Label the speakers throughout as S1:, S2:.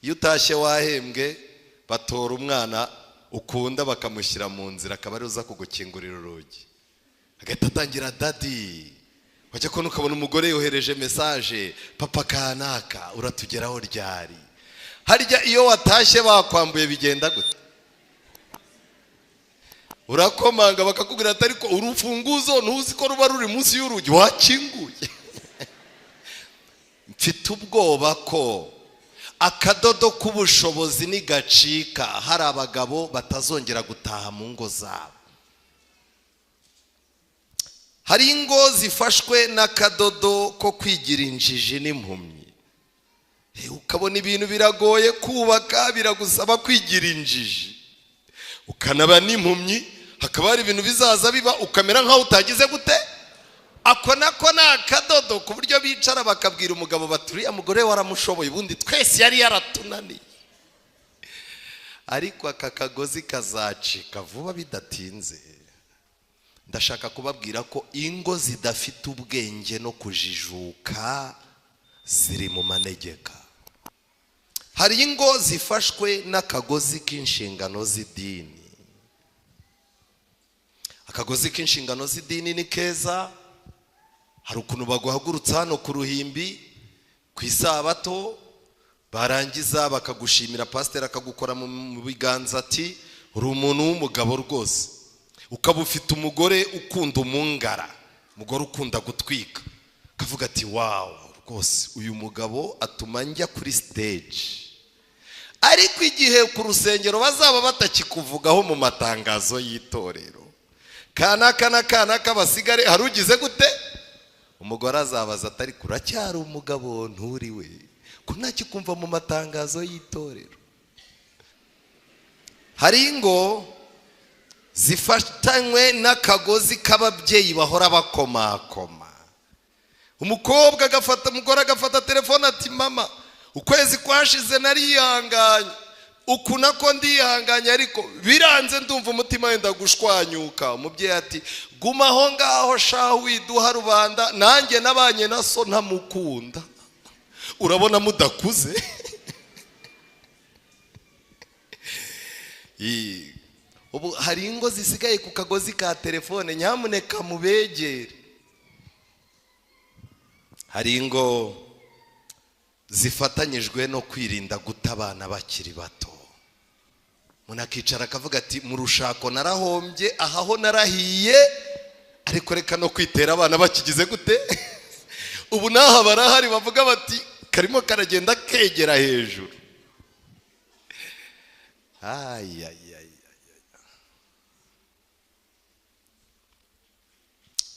S1: iyo utashye wahembwe batora umwana ukunda bakamushyira mu nzira, akaba ari uza kugukingurira urugi, agahita atangira dadi. Wajya kubona ukabona umugore yohereje mesaje, papa kanaka uratugeraho ryari? Harya iyo watashye bakwambuye bigenda gute? Urakomanga bakakubwira ati ariko urufunguzo ntuzi ko ruba ruri munsi y'urugi wakinguye. Mfite ubwoba ko akadodo k'ubushobozi nigacika hari abagabo batazongera gutaha mu ngo zabo. Hari ingo zifashwe n'akadodo ko kwigira injiji n'impumyi. Ukabona ibintu biragoye kubaka, biragusaba kwigira injiji, ukanaba n'impumyi, hakaba hari ibintu bizaza biba ukamera nkaho utagize gute. Ako nako ni akadodo ku buryo bicara bakabwira umugabo baturiya mugore waramushoboye, ubundi twese yari yaratunaniye. Ariko aka kagozi kazacika vuba bidatinze. Ndashaka kubabwira ko ingo zidafite ubwenge no kujijuka ziri mu manegeka. Hari ingo zifashwe n'akagozi k'inshingano z'idini. Akagozi k'inshingano z'idini ni keza. Hari ukuntu baguhagurutsa hano ku ruhimbi ku isabato, barangiza bakagushimira, pasiteri akagukora mu biganza ati uri umuntu w'umugabo rwose. Ukaba ufite umugore ukunda umungara, umugore ukunda gutwika, akavuga ati wow rwose uyu mugabo atuma njya kuri stage. Ariko igihe ku rusengero bazaba batakikuvugaho mu matangazo y'itorero, kanaka basigare hari ugize gute, umugore azabaza atari kuracyari umugabo nturiwe ko ntakikumva mu matangazo y'itorero. Hari ingo zifatanywe n'akagozi k'ababyeyi bahora bakomakoma. Umukobwa agafata, umugore agafata telefone ati mama ukwezi kwashize narihanganye, uku nako ndihanganye ariko biranze ndumva umutima wenda gushwanyuka. Umubyeyi ati guma aho ngaho shahu widuha rubanda, nanjye nabanye na so ntamukunda. Urabona mudakuze. Ubu hari ingo zisigaye ku kagozi ka telefone, nyamuneka mubegere. Hari ingo zifatanyijwe no kwirinda guta abana bakiri bato. Umuntu akicara akavuga ati mu rushako narahombye, ahaho narahiye, ariko reka no kwitera abana bakigize gute. Ubu naho barahari bavuga bati karimo karagenda kegera hejuru.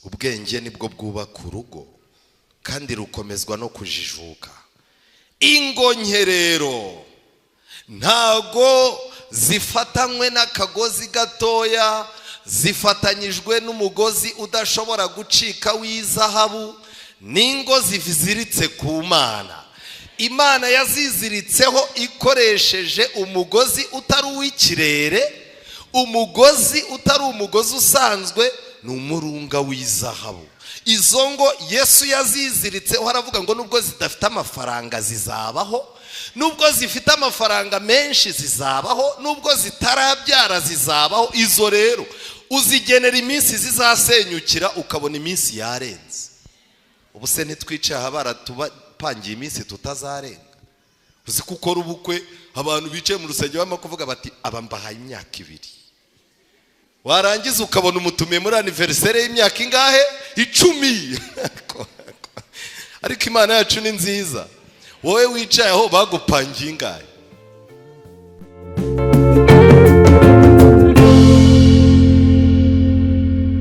S1: Ubwenge nibwo bwubaka urugo kandi rukomezwa no kujijuka. Ingo nke rero ntago zifatanywe n'akagozi gatoya, zifatanyijwe n'umugozi udashobora gucika w'izahabu. Ningo ziziritse ku Mana. Imana yaziziritseho ikoresheje umugozi utari uw'ikirere, umugozi utari umugozi usanzwe, ni umurunga w'izahabu. Izo ngo Yesu yaziziritseho, aravuga ngo nubwo zidafite amafaranga zizabaho, nubwo zifite amafaranga menshi zizabaho, nubwo zitarabyara zizabaho. Izo rero uzigenera iminsi zizasenyukira ukabona iminsi yarenze. Ubu se ntitwicaye aha baratupangiye iminsi tutazarenga? Uzi ko ukora ubukwe abantu bicaye mu rusengero barimo kuvuga bati aba mbahaye imyaka 2. Warangiza ukabona umutumiye muri anniversaire y'imyaka ingahe? 10. Ariko Imana yacu ni nziza. Wowe wicaye aho bagupangiye ingahe?